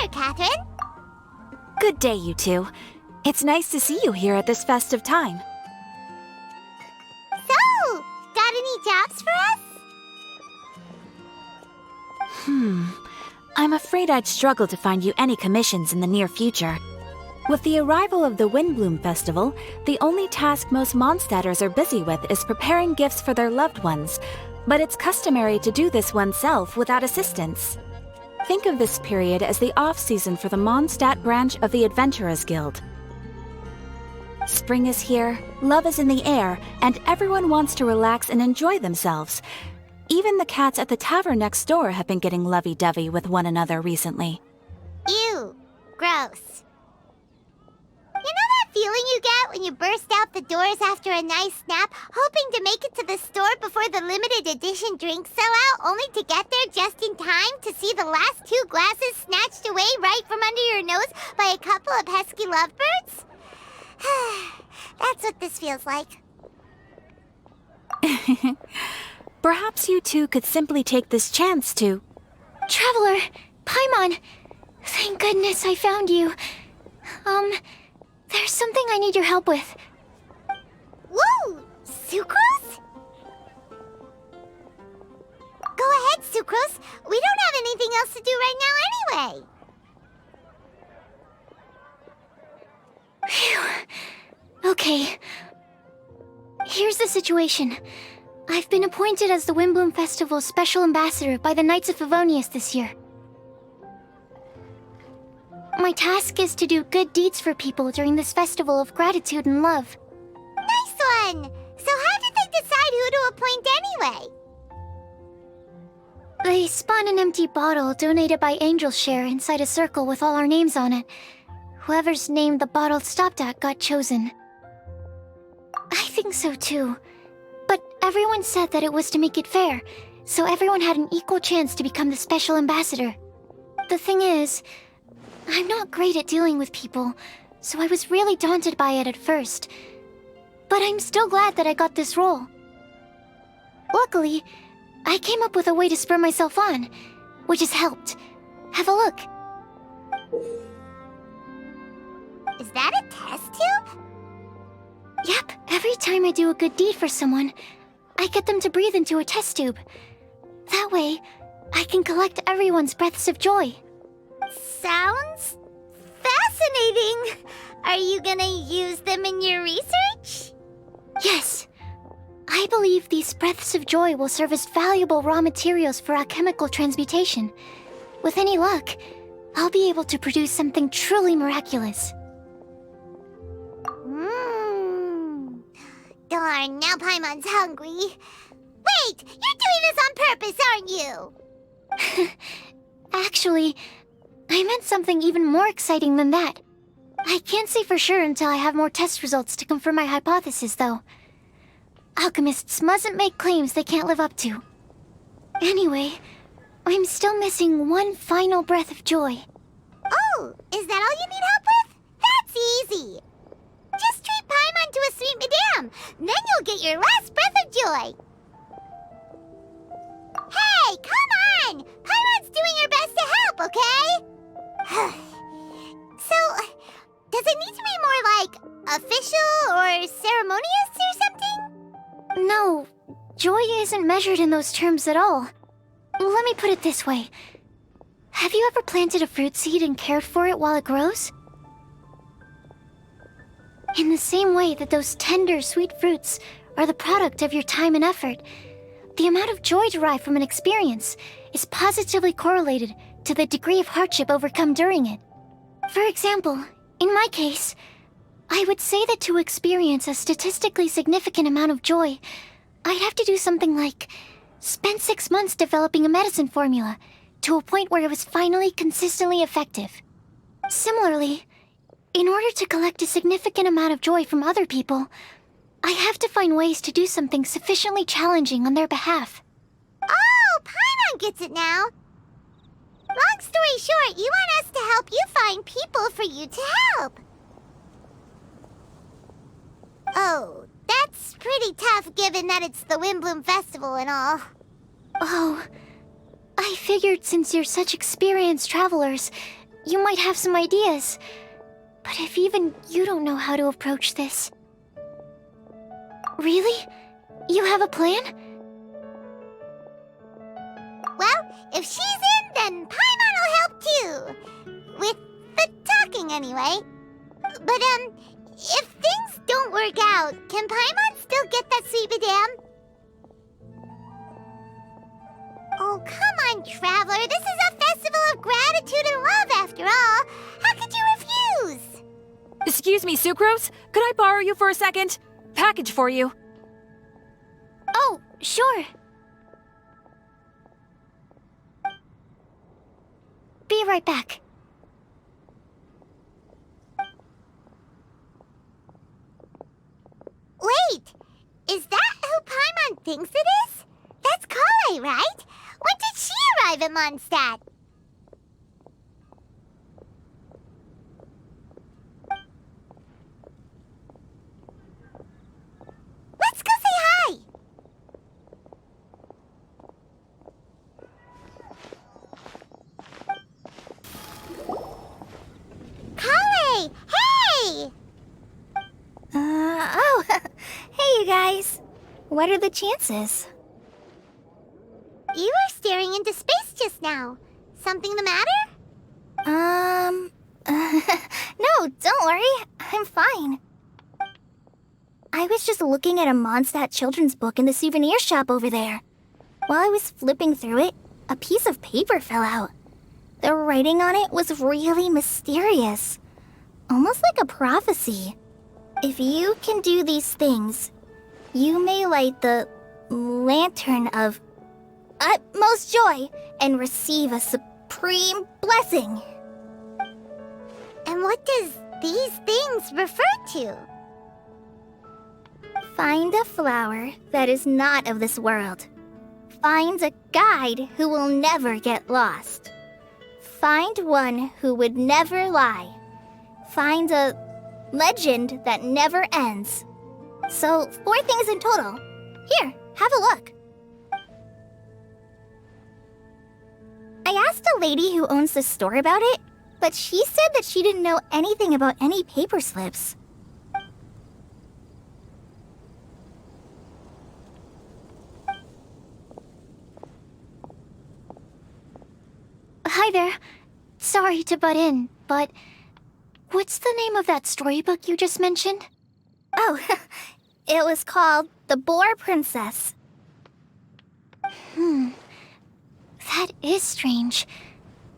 there, Catherine. Good day, you two. It's nice to see you here at this festive time. So, got any jobs for us? I'm afraid I'd struggle to find you any commissions in the near future. With the arrival of the Windblume Festival, the only task most mondstadters are busy with is preparing gifts for their loved ones, but it's customary to do this oneself without assistance. Think of this period as the off-season for the Mondstadt branch of the Adventurers Guild. Spring is here, love is in the air, and everyone wants to relax and enjoy themselves. Even the cats at the tavern next door have been getting lovey-dovey with one another recently. Ew. Gross. You know that feeling you get when you burst out the doors after a nice nap, hoping to make it to the store before the limited edition drinks sell out, only to get there just in time to see the last 2 glasses snatched away right from under your nose by a couple of pesky lovebirds? That's what this feels like. Perhaps you two could simply take this chance to... Traveler! Paimon! Thank goodness I found you. There's something I need your help with. Woo! Sucrose? Go ahead, Sucrose. We don't have anything else to do right now anyway. Phew. Okay. Here's the situation. I've been appointed as the Windblume Festival's special ambassador by the Knights of Favonius this year. My task is to do good deeds for people during this festival of gratitude and love. Nice one! So how did they decide who to appoint anyway? They spun an empty bottle donated by Angel's Share inside a circle with all our names on it. Whoever's name the bottle stopped at got chosen. I think so too. But everyone said that it was to make it fair, so everyone had an equal chance to become the special ambassador. The thing is, I'm not great at dealing with people, so I was really daunted by it at first. But I'm still glad that I got this role. Luckily, I came up with a way to spur myself on, which has helped. Have a look. Is that a test tube? Yep, every time I do a good deed for someone, I get them to breathe into a test tube. That way, I can collect everyone's breaths of joy. Sounds fascinating. Are you gonna use them in your research? Yes. I believe these breaths of joy will serve as valuable raw materials for alchemical transmutation. With any luck, I'll be able to produce something truly miraculous. Darn, now Paimon's hungry. Wait, you're doing this on purpose, aren't you? Actually, I meant something even more exciting than that. I can't say for sure until I have more test results to confirm my hypothesis, though. Alchemists mustn't make claims they can't live up to. Anyway, I'm still missing one final breath of joy. Oh, is that all you need help with? That's easy. Just treat Paimon to a sweet madame, then you'll get your last breath of joy. Hey, come on! Paimon's doing her best to help, okay? So, does it need to be more like official or ceremonious or something? No, joy isn't measured in those terms at all. Let me put it this way. Have you ever planted a fruit seed and cared for it while it grows? In the same way that those tender, sweet fruits are the product of your time and effort, the amount of joy derived from an experience is positively correlated to the degree of hardship overcome during it. For example, in my case, I would say that to experience a statistically significant amount of joy, I'd have to do something like spend 6 months developing a medicine formula to a point where it was finally consistently effective. Similarly, in order to collect a significant amount of joy from other people, I have to find ways to do something sufficiently challenging on their behalf. Oh, Paimon gets it now. Long story short, you want us to help you find people for you to help. Oh, that's pretty tough given that it's the Windblume Festival and all. Oh, I figured since you're such experienced travelers, you might have some ideas. But if even you don't know how to approach this... Really? You have a plan? Well, if she's in, then Paimon will help too. With the talking, anyway. But, if things don't work out, can Paimon still get that sweet madame? Oh, come on, Traveler. This is a festival of gratitude and love, after all. How could you refuse? Excuse me, Sucrose? Could I borrow you for a second? Package for you. Oh, sure. Be right back. Wait! Is that who Paimon thinks it is? That's Collei, right? When did she arrive at Mondstadt? Let's go say hi! Collei! Hey! Oh, hey you guys. What are the chances? You were staring into space just now. Something the matter? No, don't worry. I'm fine. I was just looking at a Mondstadt children's book in the souvenir shop over there. While I was flipping through it, a piece of paper fell out. The writing on it was really mysterious. Almost like a prophecy. If you can do these things, you may light the lantern of utmost joy and receive a supreme blessing. And what does these things refer to? Find a flower that is not of this world. Find a guide who will never get lost. Find one who would never lie. Find a legend that never ends. So, 4 things in total. Here, have a look. I asked a lady who owns the store about it, but she said that she didn't know anything about any paper slips. Hi there. Sorry to butt in, but what's the name of that storybook you just mentioned? Oh, it was called The Boar Princess. That is strange.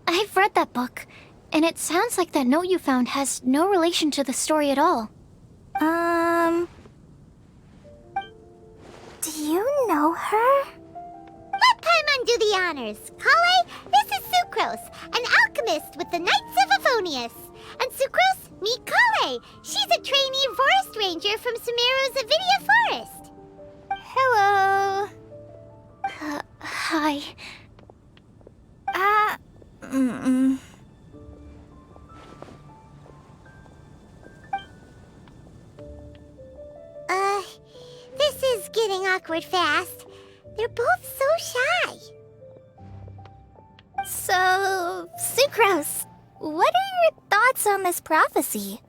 I've read that book, and it sounds like that note you found has no relation to the story at all. Do you know her? Let Paimon do the honors. Collei, this is Sucrose, an alchemist with the Knights of Favonius. And Sucrose, meet Collei. She's a trainee forest ranger from Sumeru's Avidia Forest. Hello. Hi. This is getting awkward fast. They're both so shy. So, Sucrose, what are your thoughts on this prophecy?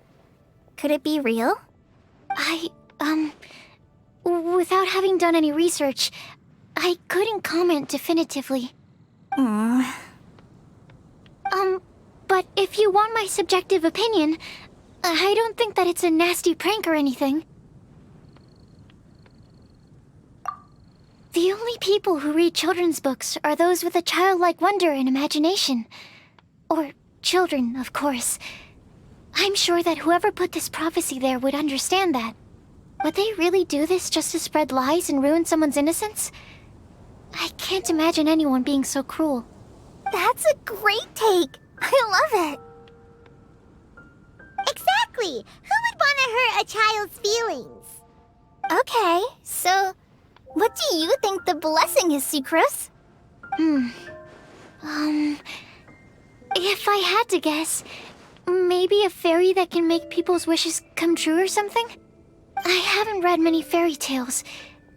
Could it be real? Without having done any research, I couldn't comment definitively. But if you want my subjective opinion, I don't think that it's a nasty prank or anything. The only people who read children's books are those with a childlike wonder and imagination. Or children, of course. I'm sure that whoever put this prophecy there would understand that. Would they really do this just to spread lies and ruin someone's innocence? I can't imagine anyone being so cruel. That's a great take. I love it. Exactly. Who would want to hurt a child's feelings? Okay, so what do you think the blessing is, Sucrose? If I had to guess, maybe a fairy that can make people's wishes come true or something? I haven't read many fairy tales,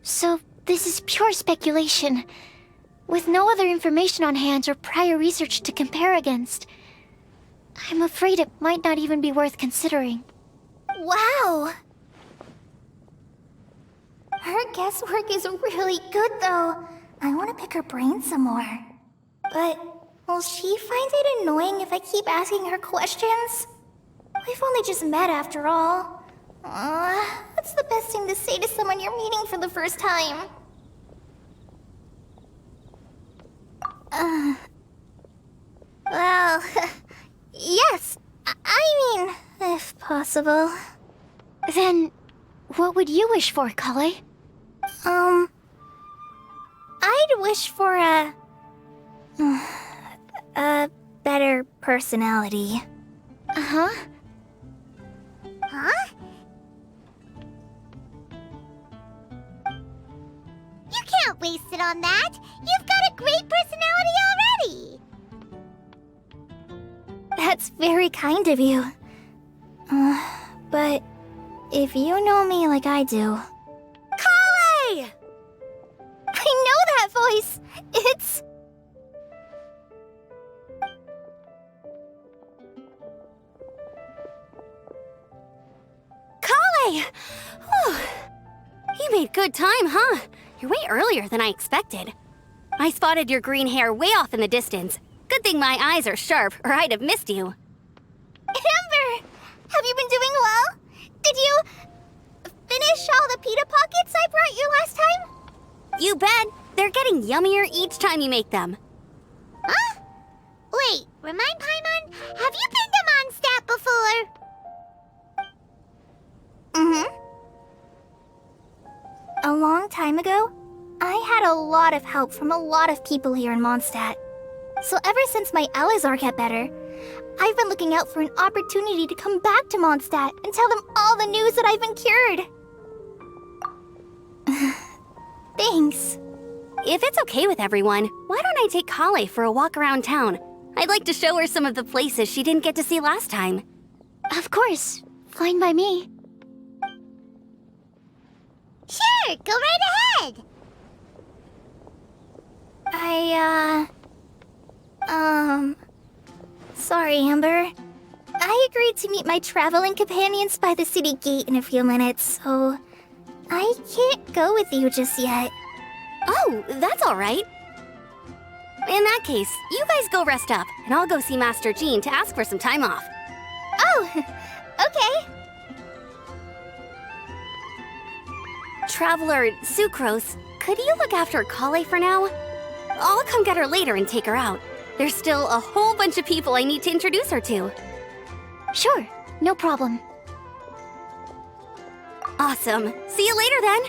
so this is pure speculation, with no other information on hand or prior research to compare against. I'm afraid it might not even be worth considering. Wow! Her guesswork is really good, though. I want to pick her brain some more. But will she find it annoying if I keep asking her questions? We've only just met after all. What's the best thing to say to someone you're meeting for the first time? Well, yes. I mean, if possible. Then, what would you wish for, Collei? I'd wish for a better personality. Uh-huh. Huh? You can't waste it on that. You've got a great personality already. That's very kind of you. But if you know me like I do... Collei! I know that voice! It's... Collei! Whew. You made good time, huh? You're way earlier than I expected. I spotted your green hair way off in the distance. Good thing my eyes are sharp, or I'd have missed you. Amber! Have you been doing well? Did you... finish all the pita pockets I brought you last time? You bet. They're getting yummier each time you make them. Huh? Wait, remind Paimon, have you been to Mondstadt before? A long time ago, I had a lot of help from a lot of people here in Mondstadt. So ever since my Elazar got better, I've been looking out for an opportunity to come back to Mondstadt and tell them all the news that I've been cured. Thanks. If it's okay with everyone, why don't I take Collei for a walk around town? I'd like to show her some of the places she didn't get to see last time. Of course. Fine by me. Sure, go right ahead. Sorry, Amber. I agreed to meet my traveling companions by the city gate in a few minutes, so I can't go with you just yet. Oh, that's all right. In that case, you guys go rest up, and I'll go see Master Jean to ask for some time off. Oh, okay. Traveler Sucrose, could you look after Collei for now? I'll come get her later and take her out. There's still a whole bunch of people I need to introduce her to. Sure, no problem. Awesome. See you later then.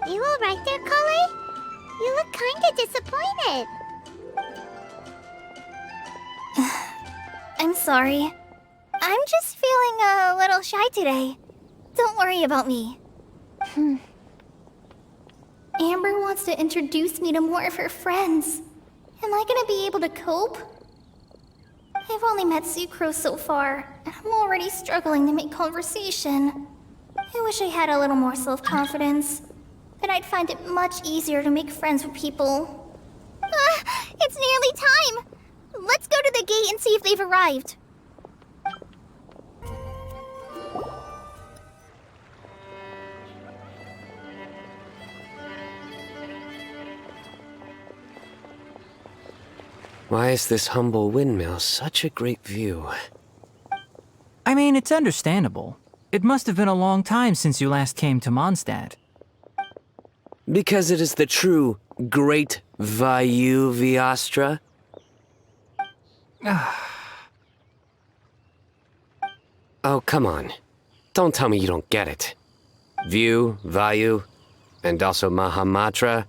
You all right there, Collei? You look kinda disappointed. I'm sorry. I'm just feeling a little shy today. Don't worry about me. Amber wants to introduce me to more of her friends. Am I gonna be able to cope? I've only met Sucrose so far, and I'm already struggling to make conversation. I wish I had a little more self-confidence. Then I'd find it much easier to make friends with people. It's nearly time! Let's go to the gate and see if they've arrived. Why is this humble windmill such a great view? I mean, it's understandable. It must have been a long time since you last came to Mondstadt. Because it is the true Great Vayu Viastra? Oh, come on. Don't tell me you don't get it. View, Vayu, and also Mahamatra,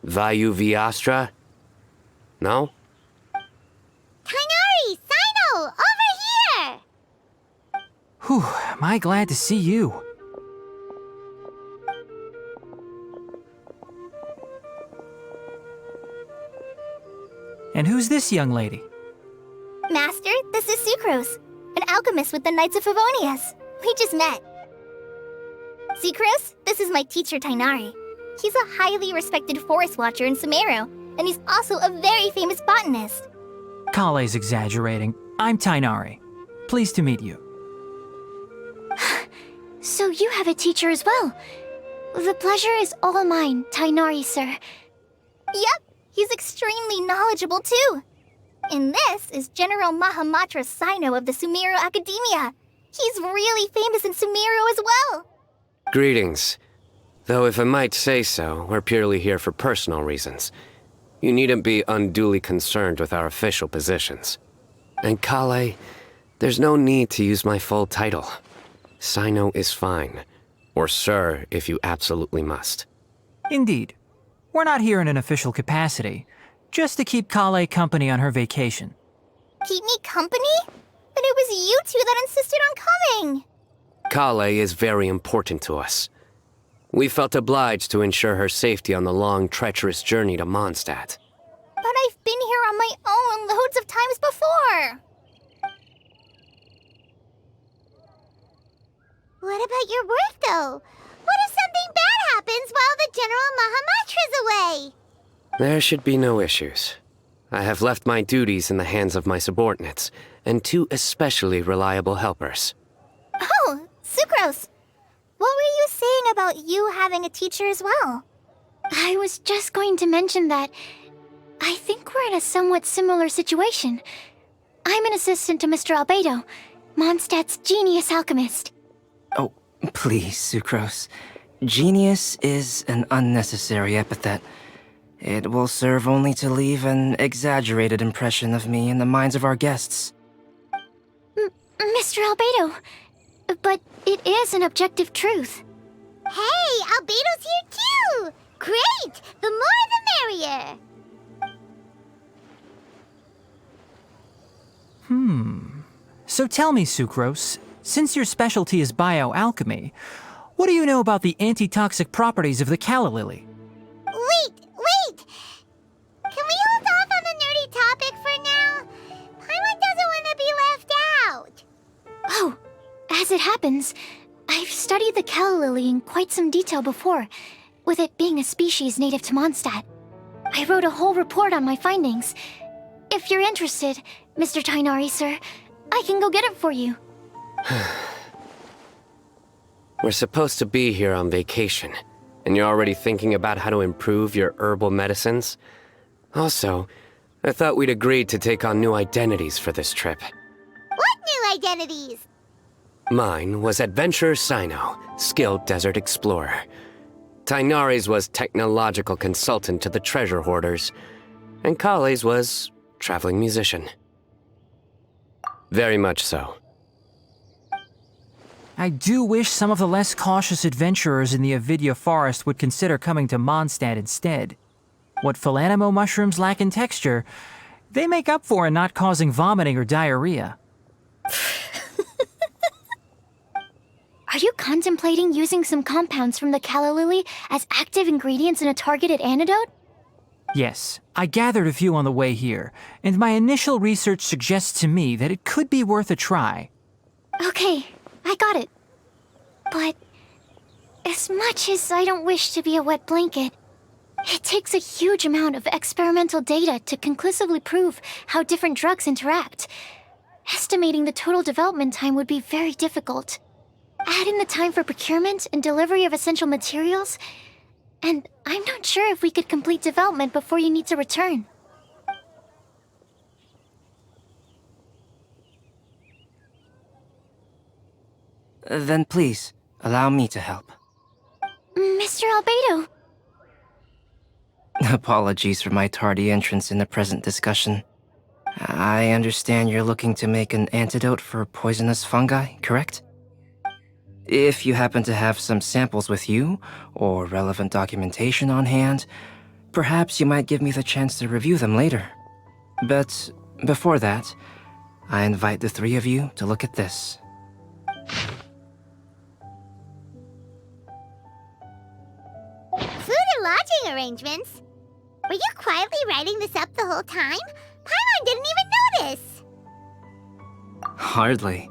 Vayu Viastra? No? Kainari, Sino, over here! Whew, am I glad to see you. And who's this young lady? Master, this is Sucrose, an alchemist with the Knights of Favonius. We just met. Sucrose, this is my teacher Tainari. He's a highly respected forest watcher in Sumeru, and he's also a very famous botanist. Collei's exaggerating. I'm Tainari. Pleased to meet you. So you have a teacher as well. The pleasure is all mine, Tainari, sir. Yep, he's extremely knowledgeable too. And this is General Mahamatra Sino of the Sumeru Academia. He's really famous in Sumeru as well. Greetings. Though if I might say so, we're purely here for personal reasons. You needn't be unduly concerned with our official positions. And Collei, there's no need to use my full title. Sino is fine. Or sir, if you absolutely must. Indeed. We're not here in an official capacity, just to keep Collei company on her vacation. Keep me company? But it was you two that insisted on coming. Collei is very important to us. We felt obliged to ensure her safety on the long, treacherous journey to Mondstadt. But I've been here on my own loads of times before. What about your work, though? What if something bad happens while the General Mahamatra's away? There should be no issues. I have left my duties in the hands of my subordinates, and 2 especially reliable helpers. Oh, Sucrose. What were you saying about you having a teacher as well? I was just going to mention that I think we're in a somewhat similar situation. I'm an assistant to Mr. Albedo, Mondstadt's genius alchemist. Oh, please, Sucrose. Genius is an unnecessary epithet. It will serve only to leave an exaggerated impression of me in the minds of our guests. Mr. Albedo, but it is an objective truth. Hey, Albedo's here too! Great! The more the merrier! So tell me, Sucrose, since your specialty is bioalchemy, what do you know about the antitoxic properties of the calla lily? Wait! Can we hold off on the nerdy topic for now? Paimon doesn't want to be left out. Oh, as it happens, I've studied the calla lily in quite some detail before, with it being a species native to Mondstadt. I wrote a whole report on my findings. If you're interested, Mr. Tainari, sir, I can go get it for you. We're supposed to be here on vacation, and you're already thinking about how to improve your herbal medicines? Also, I thought we'd agreed to take on new identities for this trip. What new identities? Mine was Adventurer Sino, skilled desert explorer. Tainari's was technological consultant to the treasure hoarders, and Collei's was traveling musician. Very much so. I do wish some of the less cautious adventurers in the Avidya forest would consider coming to Mondstadt instead. What Philanimo mushrooms lack in texture, they make up for in not causing vomiting or diarrhea. Are you contemplating using some compounds from the calla lily as active ingredients in a targeted antidote? Yes, I gathered a few on the way here, and my initial research suggests to me that it could be worth a try. Okay, I got it. But as much as I don't wish to be a wet blanket, it takes a huge amount of experimental data to conclusively prove how different drugs interact. Estimating the total development time would be very difficult. Add in the time for procurement and delivery of essential materials, and I'm not sure if we could complete development before you need to return. Then please, allow me to help. Mr. Albedo! Apologies for my tardy entrance in the present discussion. I understand you're looking to make an antidote for poisonous fungi, correct? If you happen to have some samples with you, or relevant documentation on hand, perhaps you might give me the chance to review them later. But before that, I invite the 3 of you to look at this. Food and lodging arrangements? Were you quietly writing this up the whole time? Paimon didn't even notice! Hardly.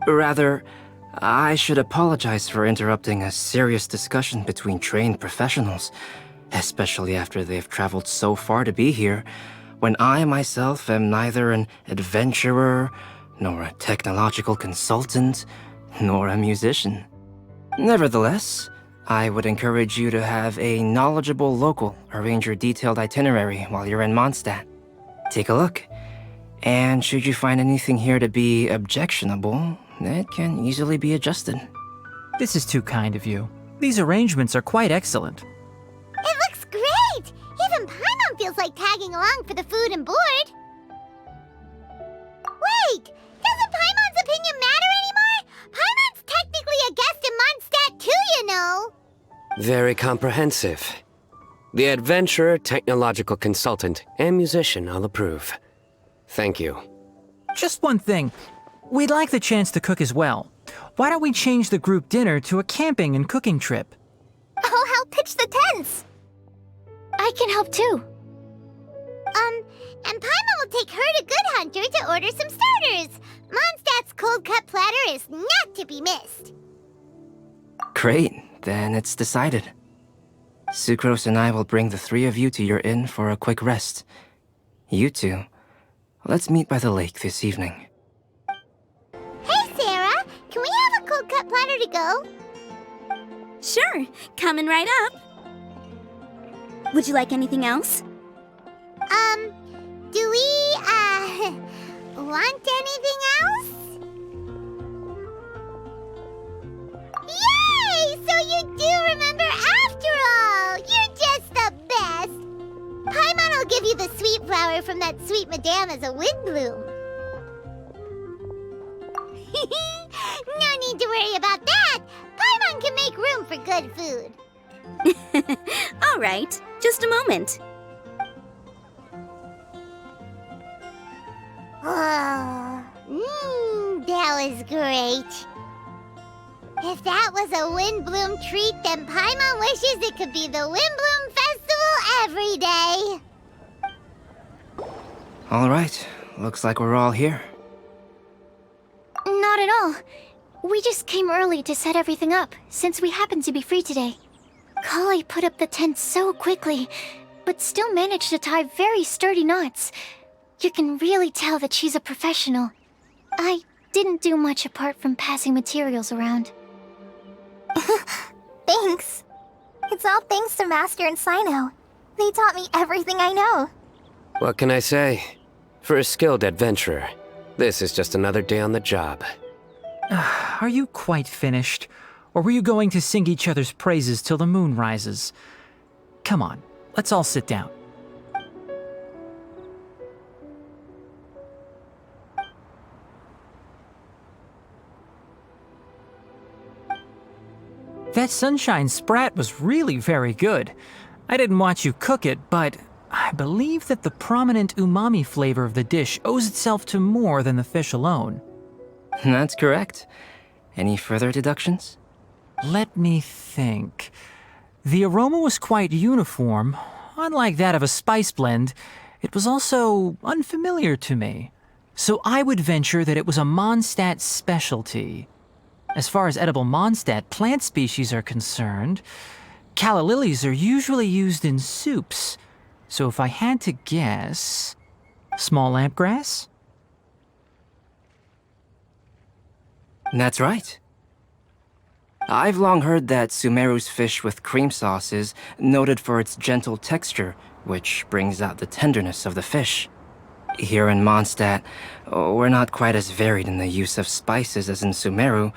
Rather, I should apologize for interrupting a serious discussion between trained professionals, especially after they've traveled so far to be here, when I myself am neither an adventurer, nor a technological consultant, nor a musician. Nevertheless, I would encourage you to have a knowledgeable local arrange your detailed itinerary while you're in Mondstadt. Take a look, and should you find anything here to be objectionable, it can easily be adjusted. This is too kind of you. These arrangements are quite excellent. It looks great! Even Paimon feels like tagging along for the food and board. Wait! Doesn't Paimon's opinion matter anymore? Paimon's technically a guest in Mondstadt too, you know! Very comprehensive. The adventurer, technological consultant, and musician all approve. Thank you. Just one thing. We'd like the chance to cook as well. Why don't we change the group dinner to a camping and cooking trip? I'll help pitch the tents. I can help too. And Paimon will take her to Good Hunter to order some starters. Mondstadt's cold cut platter is not to be missed. Great, then it's decided. Sucrose and I will bring the three of you to your inn for a quick rest. You two, let's meet by the lake this evening. Hey, Sarah! Can we have a cold cut platter to go? Sure, coming right up. Would you like anything else? Do we, want anything else? Yay! So you do remember after all! You're just the best! Paimon will give you the sweet flower from that sweet madame as a Windblume. No need to worry about that! Paimon can make room for good food. All right, just a moment. Oh, that was great. If that was a Windblume treat, then Paimon wishes it could be the Windblume Festival every day. All right, looks like we're all here. Not at all. We just came early to set everything up, since we happen to be free today. Collei put up the tent so quickly, but still managed to tie very sturdy knots. You can really tell that she's a professional. I didn't do much apart from passing materials around. Thanks. It's all thanks to Master and Sino. They taught me everything I know. What can I say? For a skilled adventurer, this is just another day on the job. Are you quite finished? Or were you going to sing each other's praises till the moon rises? Come on, let's all sit down. That sunshine sprat was really very good. I didn't watch you cook it, but I believe that the prominent umami flavor of the dish owes itself to more than the fish alone. That's correct. Any further deductions? Let me think. The aroma was quite uniform. Unlike that of a spice blend, it was also unfamiliar to me. So I would venture that it was a Mondstadt specialty. As far as edible Mondstadt plant species are concerned, calla lilies are usually used in soups. So if I had to guess, small lampgrass? That's right. I've long heard that Sumeru's fish with cream sauce is noted for its gentle texture, which brings out the tenderness of the fish. Here in Mondstadt, we're not quite as varied in the use of spices as in Sumeru,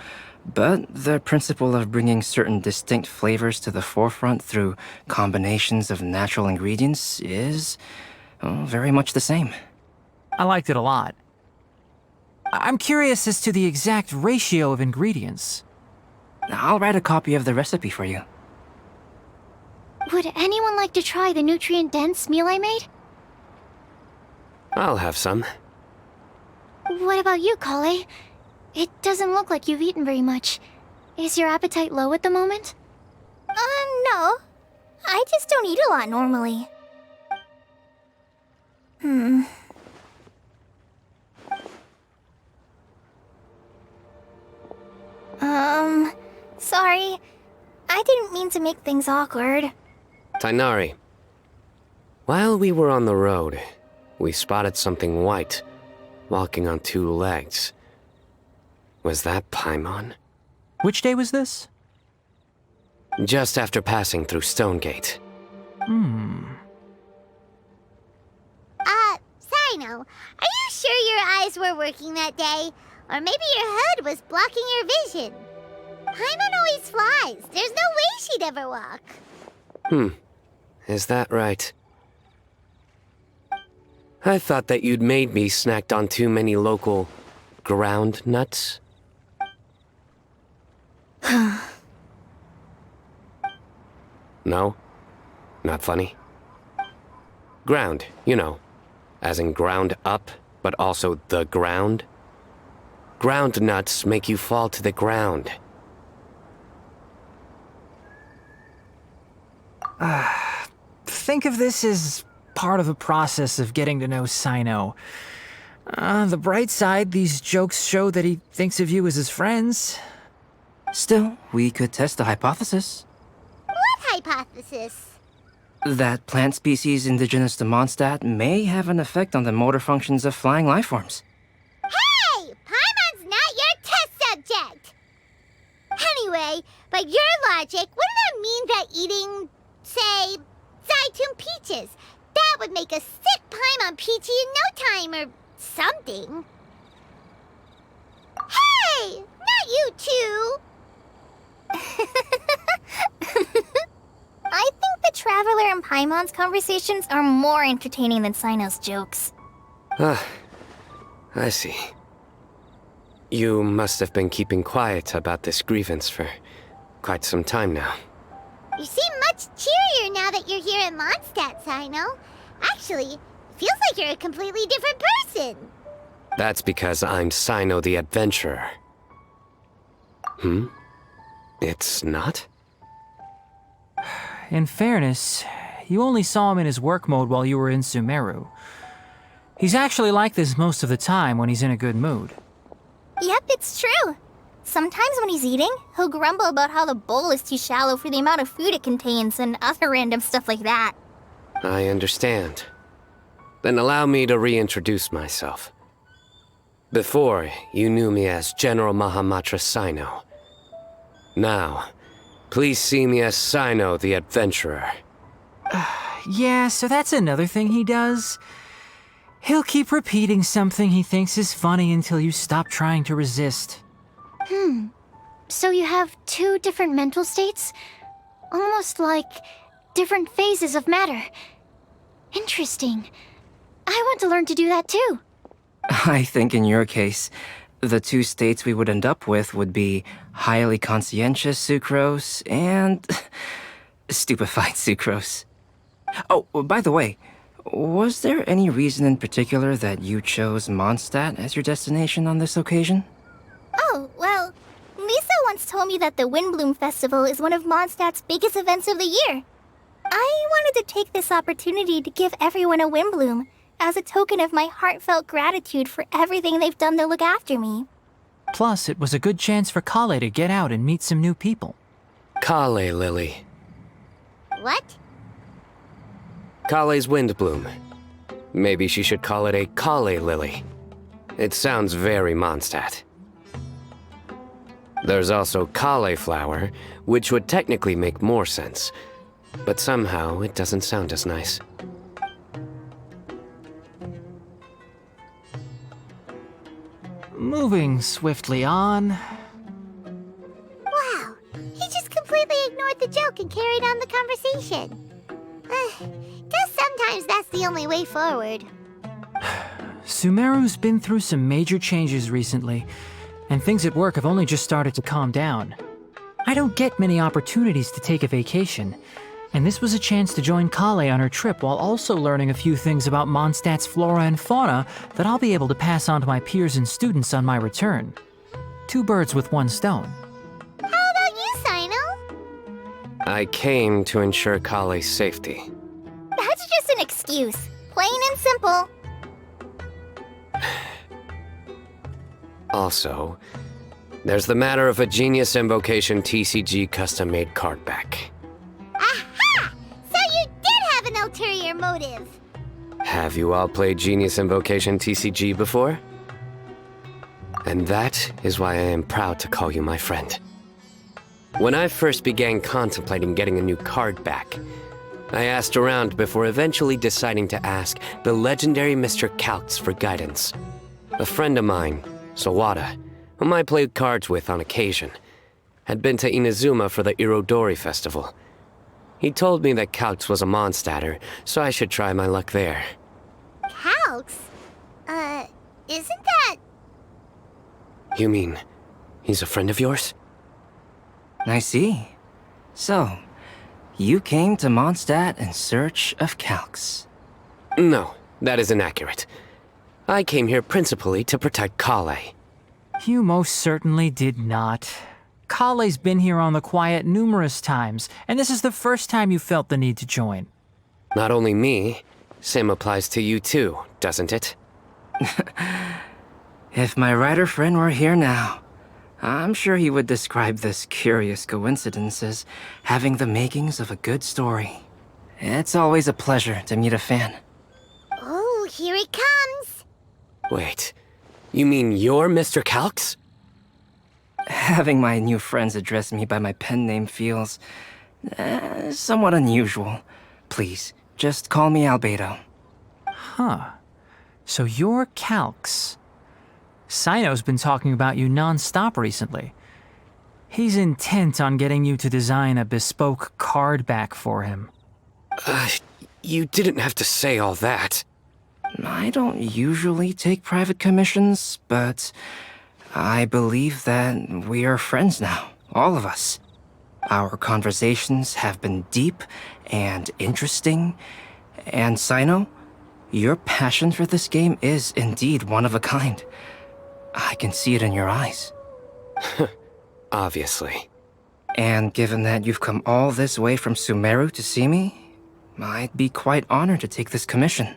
but the principle of bringing certain distinct flavors to the forefront through combinations of natural ingredients is very much the same. I liked it a lot. I'm curious as to the exact ratio of ingredients. I'll write a copy of the recipe for you. Would anyone like to try the nutrient-dense meal I made? I'll have some. What about you, Collei? It doesn't look like you've eaten very much. Is your appetite low at the moment? No. I just don't eat a lot normally. Sorry. I didn't mean to make things awkward. Tighnari. While we were on the road, we spotted something white, walking on two legs. Was that Paimon? Which day was this? Just after passing through Stonegate. Sino, are you sure your eyes were working that day? Or maybe your hood was blocking your vision? Paimon always flies. There's no way she'd ever walk. Is that right? I thought that you'd made me snacked on too many local ground nuts. No? Not funny? Ground, you know. As in ground up, but also the ground. Ground nuts make you fall to the ground. Think of this as part of the process of getting to know Sino. The bright side, these jokes show that he thinks of you as his friends. Still, we could test the hypothesis. What hypothesis? That plant species indigenous to Mondstadt may have an effect on the motor functions of flying lifeforms. Hey! Paimon's not your test subject! Anyway, by your logic, wouldn't that mean that eating, say, Zaitun peaches, that would make a sick Paimon peachy in no time or something? Hey! Not you two! I think the Traveler and Paimon's conversations are more entertaining than Sino's jokes. I see. You must have been keeping quiet about this grievance for quite some time now. You seem much cheerier now that you're here in Mondstadt, Sino. Actually, feels like you're a completely different person. That's because I'm Sino the Adventurer. It's not? In fairness, you only saw him in his work mode while you were in Sumeru. He's actually like this most of the time when he's in a good mood. Yep, it's true. Sometimes when he's eating, he'll grumble about how the bowl is too shallow for the amount of food it contains and other random stuff like that. I understand. Then allow me to reintroduce myself. Before, you knew me as General Mahamatra Sino. Now, please see me as Sino the Adventurer. Yeah, so that's another thing he does. He'll keep repeating something he thinks is funny until you stop trying to resist. So you have two different mental states? Almost like different phases of matter. Interesting. I want to learn to do that too. I think in your case, the two states we would end up with would be highly conscientious sucrose and stupefied sucrose. Oh, by the way, was there any reason in particular that you chose Mondstadt as your destination on this occasion? Oh, well, Lisa once told me that the Windblume Festival is one of Mondstadt's biggest events of the year. I wanted to take this opportunity to give everyone a Windblume as a token of my heartfelt gratitude for everything they've done to look after me. Plus, it was a good chance for Collei to get out and meet some new people. Collei Lily. What? Collei's Windblume. Maybe she should call it a Collei Lily. It sounds very Mondstadt. There's also cauliflower, which would technically make more sense, but somehow it doesn't sound as nice. Moving swiftly on. Wow, he just completely ignored the joke and carried on the conversation. Guess sometimes that's the only way forward. Sumeru's been through some major changes recently, and things at work have only just started to calm down. I don't get many opportunities to take a vacation, and this was a chance to join Collei on her trip while also learning a few things about Mondstadt's flora and fauna that I'll be able to pass on to my peers and students on my return. Two birds with one stone. How about you, Sino? I came to ensure Collei's safety. That's just an excuse. Plain and simple. Also, There's the matter of a Genius Invocation TCG custom-made card back. Aha! So you did have an ulterior motive! Have you all played Genius Invocation TCG before? And that is why I am proud to call you my friend. When I first began contemplating getting a new card back, I asked around before eventually deciding to ask the legendary Mr. Calx for guidance. A friend of mine, Sawada, whom I played cards with on occasion, had been to Inazuma for the Irodori Festival. He told me that Calx was a mondstatter, so I should try my luck there. Calx? Isn't that... You mean, he's a friend of yours? I see. So, you came to Mondstadt in search of Calx. No, that is inaccurate. I came here principally to protect Collei. You most certainly did not. Collei's been here on the quiet numerous times, and this is the first time you felt the need to join. Not only me, same applies to you too, doesn't it? If my writer friend were here now, I'm sure he would describe this curious coincidence as having the makings of a good story. It's always a pleasure to meet a fan. Oh, here it comes! Wait, you mean you're Mr. Calx? Having my new friends address me by my pen name feels... somewhat unusual. Please, just call me Albedo. Huh. So you're Calx. Sino's been talking about you non-stop recently. He's intent on getting you to design a bespoke card back for him. You didn't have to say all that. I don't usually take private commissions, but I believe that we are friends now, all of us. Our conversations have been deep and interesting, and Sino, your passion for this game is indeed one of a kind. I can see it in your eyes. Obviously. And given that you've come all this way from Sumeru to see me, I'd be quite honored to take this commission.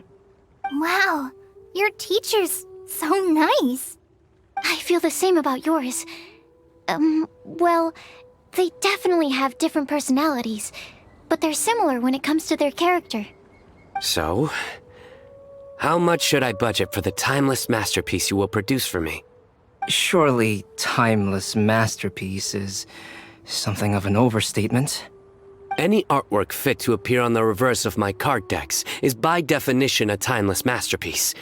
Wow, your teacher's so nice. I feel the same about yours. Well, they definitely have different personalities, but they're similar when it comes to their character. So, how much should I budget for the timeless masterpiece you will produce for me? Surely, timeless masterpiece is something of an overstatement. Any artwork fit to appear on the reverse of my card decks is by definition a timeless masterpiece,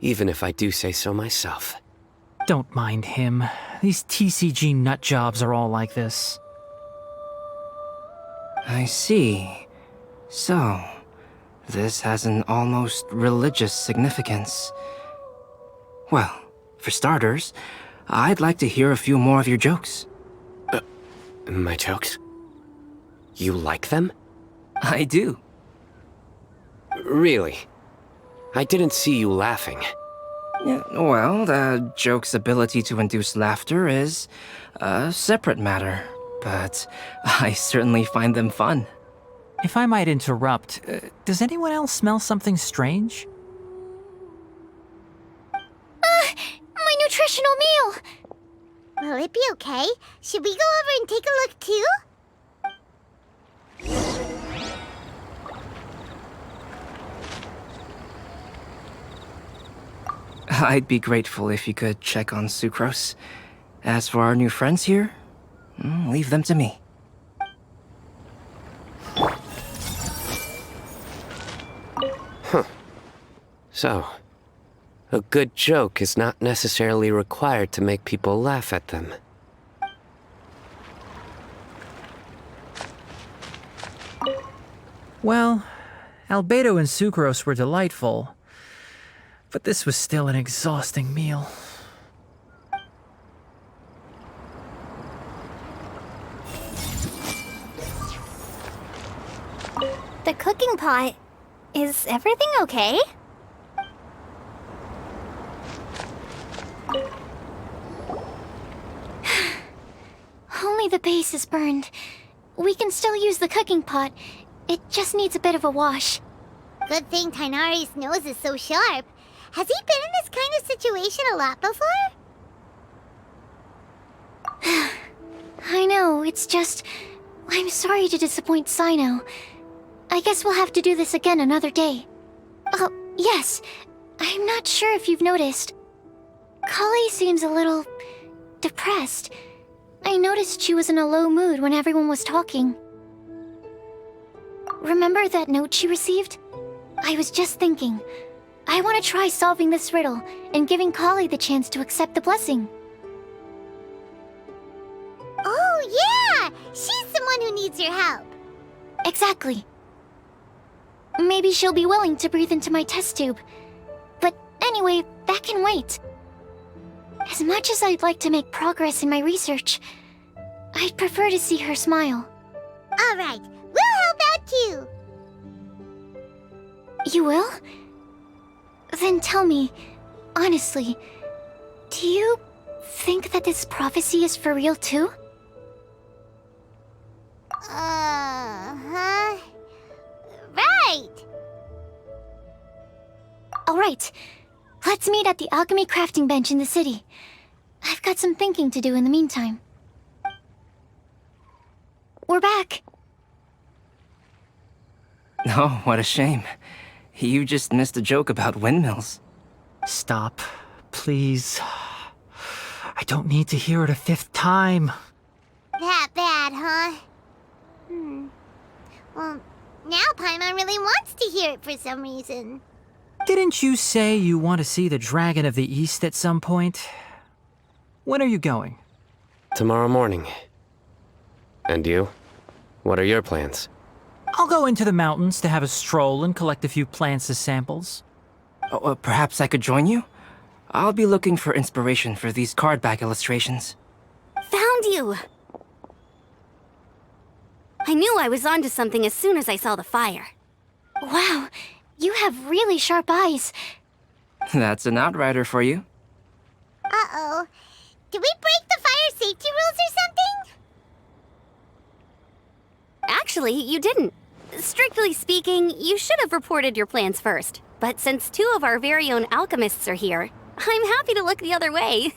even if I do say so myself. Don't mind him. These TCG nutjobs are all like this. I see. So, this has an almost religious significance. Well, for starters, I'd like to hear a few more of your jokes. My jokes? You like them? I do. Really? I didn't see you laughing. Yeah, well, the joke's ability to induce laughter is a separate matter, but I certainly find them fun. If I might interrupt, does anyone else smell something strange? My nutritional meal! Will it be okay? Should we go over and take a look too? I'd be grateful if you could check on Sucrose. As for our new friends here, leave them to me. So, a good joke is not necessarily required to make people laugh at them. Well, Albedo and Sucrose were delightful, but this was still an exhausting meal. The cooking pot. Is everything okay? Only the base is burned. We can still use the cooking pot. It just needs a bit of a wash. Good thing Tainari's nose is so sharp. Has he been in this kind of situation a lot before? I know, it's just... I'm sorry to disappoint Sino. I guess we'll have to do this again another day. Oh, yes. I'm not sure if you've noticed. Collei seems a little... depressed. I noticed she was in a low mood when everyone was talking. Remember that note she received? I was just thinking. I want to try solving this riddle and giving Collei the chance to accept the blessing. Oh, yeah! She's someone who needs your help. Exactly. Maybe she'll be willing to breathe into my test tube. But anyway, that can wait. As much as I'd like to make progress in my research, I'd prefer to see her smile. All right, we'll help out too. You will? Then tell me, honestly, do you think that this prophecy is for real too? Huh? Right! Alright, let's meet at the alchemy crafting bench in the city. I've got some thinking to do in the meantime. We're back. Oh, what a shame. You just missed a joke about windmills. Stop, please. I don't need to hear it a fifth time. That bad, huh? Well, now Paimon really wants to hear it for some reason. Didn't you say you want to see the Dragon of the East at some point? When are you going? Tomorrow morning. And you? What are your plans? I'll go into the mountains to have a stroll and collect a few plants as samples. Oh, perhaps I could join you? I'll be looking for inspiration for these card back illustrations. Found you! I knew I was onto something as soon as I saw the fire. Wow, you have really sharp eyes. That's an outrider for you. Uh-oh. Did we break the fire safety rules or something? Actually, you didn't. Strictly speaking, you should have reported your plans first. But since two of our very own alchemists are here, I'm happy to look the other way.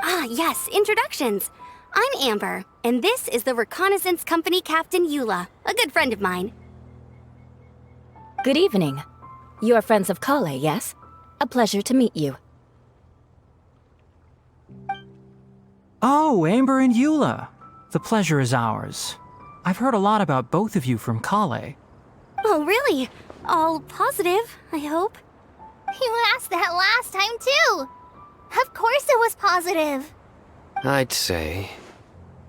Ah, yes, introductions. I'm Amber, and this is the Reconnaissance Company Captain Eula, a good friend of mine. Good evening. You are friends of Collei, yes? A pleasure to meet you. Oh, Amber and Eula. The pleasure is ours. I've heard a lot about both of you from Collei. Oh, really? All positive, I hope. You asked that last time, too. Of course it was positive. I'd say.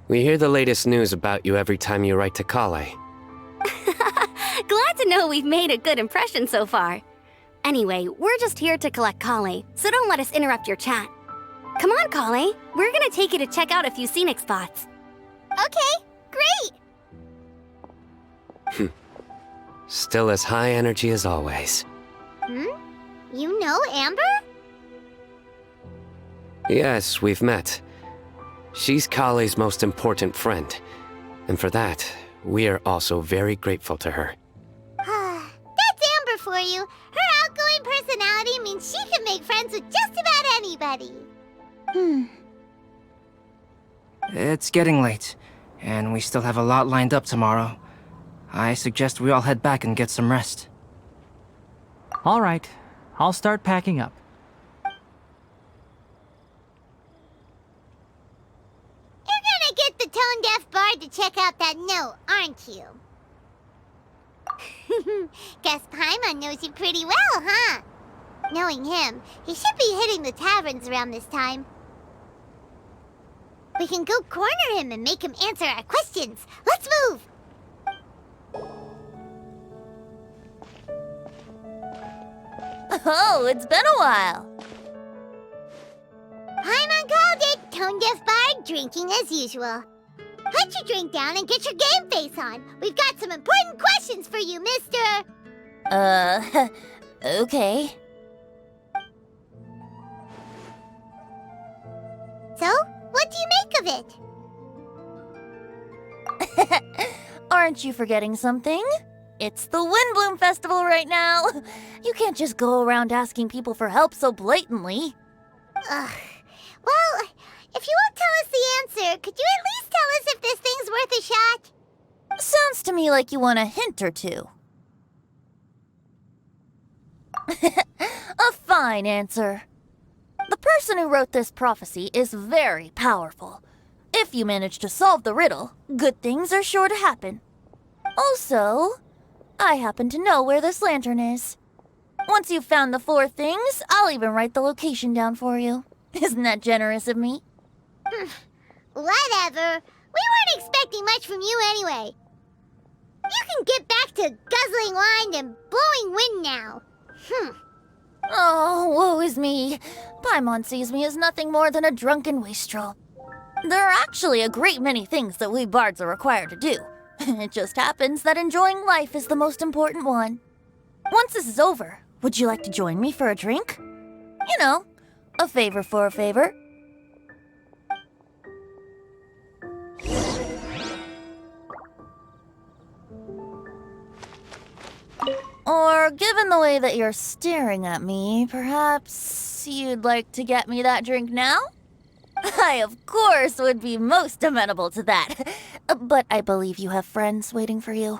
We hear the latest news about you every time you write to Collei. Glad to know we've made a good impression so far. Anyway, we're just here to collect Collei, so don't let us interrupt your chat. Come on, Collei. We're gonna take you to check out a few scenic spots. Okay, great. Still as high energy as always. You know Amber? Yes, we've met. She's Collei's most important friend. And for that, we are also very grateful to her. That's Amber for you. Her outgoing personality means she can make friends with just about anybody. It's getting late, and we still have a lot lined up tomorrow. I suggest we all head back and get some rest. All right, I'll start packing up. You're gonna get the tone-deaf bard to check out that note, aren't you? Guess Paimon knows you pretty well, huh? Knowing him, he should be hitting the taverns around this time. We can go corner him and make him answer our questions. Let's move! Oh, it's been a while. Paimon called it, tone-deaf bard drinking as usual. Put your drink down and get your game face on. We've got some important questions for you, mister. Okay. So, what do you make of it? Aren't you forgetting something? It's the Windblume Festival right now. You can't just go around asking people for help so blatantly. Well, if If you won't tell us the answer, could you at least tell us if this thing's worth a shot? Sounds to me like you want a hint or two. A fine answer. The person who wrote this prophecy is very powerful. If you manage to solve the riddle, good things are sure to happen. Also, I happen to know where this lantern is. Once you've found the 4 things, I'll even write the location down for you. Isn't that generous of me? Whatever. We weren't expecting much from you anyway. You can get back to guzzling wine and blowing wind now. Oh, woe is me. Paimon sees me as nothing more than a drunken wastrel. There are actually a great many things that we bards are required to do. It just happens that enjoying life is the most important one. Once this is over, would you like to join me for a drink? You know, a favor for a favor. Or, given the way that you're staring at me, perhaps you'd like to get me that drink now? I, of course, would be most amenable to that. But I believe you have friends waiting for you.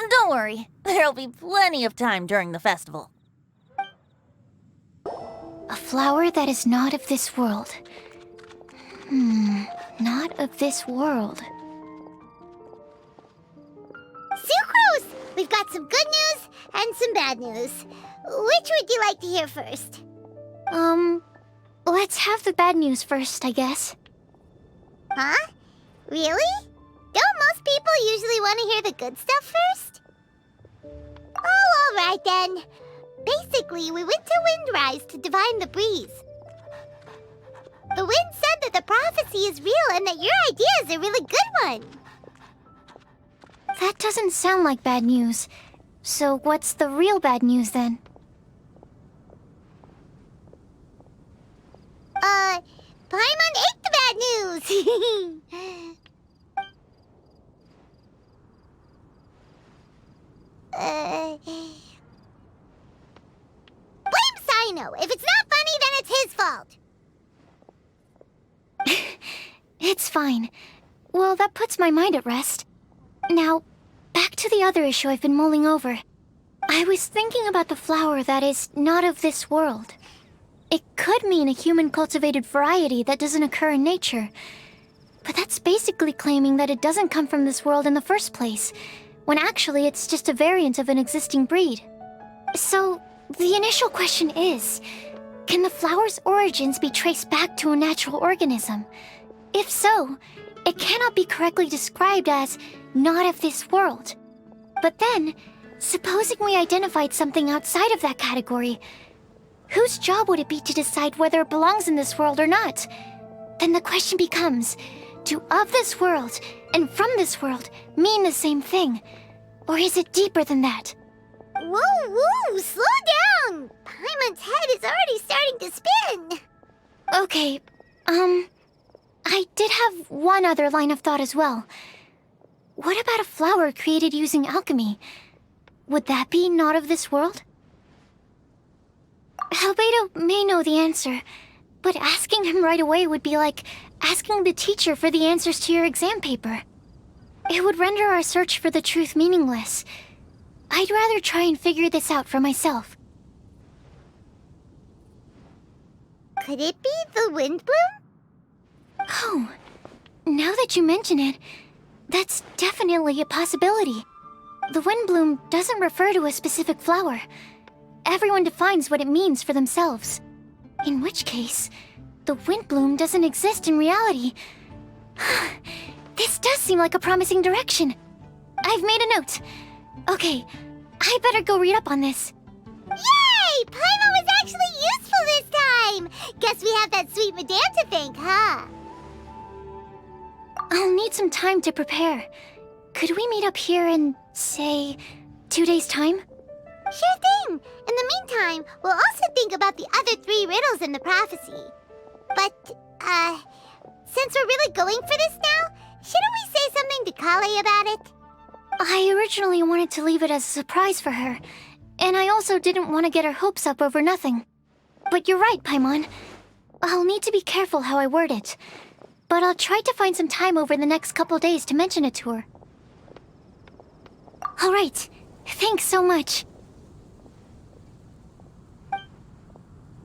Don't worry, there'll be plenty of time during the festival. A flower that is not of this world. Not of this world. Sucrose! We've got some good news and some bad news. Which would you like to hear first? Let's have the bad news first, I guess. Huh? Really? Don't most people usually want to hear the good stuff first? Oh, all right then. Basically, we went to Windrise to divine the breeze. The wind said that the prophecy is real and that your idea is a really good one. That doesn't sound like bad news. So what's the real bad news then? Paimon ate the bad news! Blame Sino! If it's not funny, then it's his fault! It's fine. Well, that puts my mind at rest. Now, back to the other issue I've been mulling over. I was thinking about the flower that is not of this world. It could mean a human-cultivated variety that doesn't occur in nature. But that's basically claiming that it doesn't come from this world in the first place, when actually it's just a variant of an existing breed. So, the initial question is, can the flower's origins be traced back to a natural organism? If so, it cannot be correctly described as not of this world. But then, supposing we identified something outside of that category, whose job would it be to decide whether it belongs in this world or not? Then the question becomes, do of this world and from this world mean the same thing? Or is it deeper than that? Whoa, slow down! Paimon's head is already starting to spin! Okay, I did have one other line of thought as well. What about a flower created using alchemy? Would that be not of this world? Albedo may know the answer, but asking him right away would be like asking the teacher for the answers to your exam paper. It would render our search for the truth meaningless. I'd rather try and figure this out for myself. Could it be the Windblume? Oh, now that you mention it, that's definitely a possibility. The Windblume doesn't refer to a specific flower. Everyone defines what it means for themselves. In which case, the Windblume doesn't exist in reality. This does seem like a promising direction. I've made a note. Okay, I better go read up on this. Yay! Paimon was actually useful this time! Guess we have that sweet madame to thank, huh? I'll need some time to prepare. Could we meet up here in, say, 2 days' time? Sure thing! In the meantime, we'll also think about the other 3 riddles in the prophecy. But, since we're really going for this now, shouldn't we say something to Collei about it? I originally wanted to leave it as a surprise for her, and I also didn't want to get her hopes up over nothing. But you're right, Paimon. I'll need to be careful how I word it. But I'll try to find some time over the next couple days to mention it to her. All right. Thanks so much.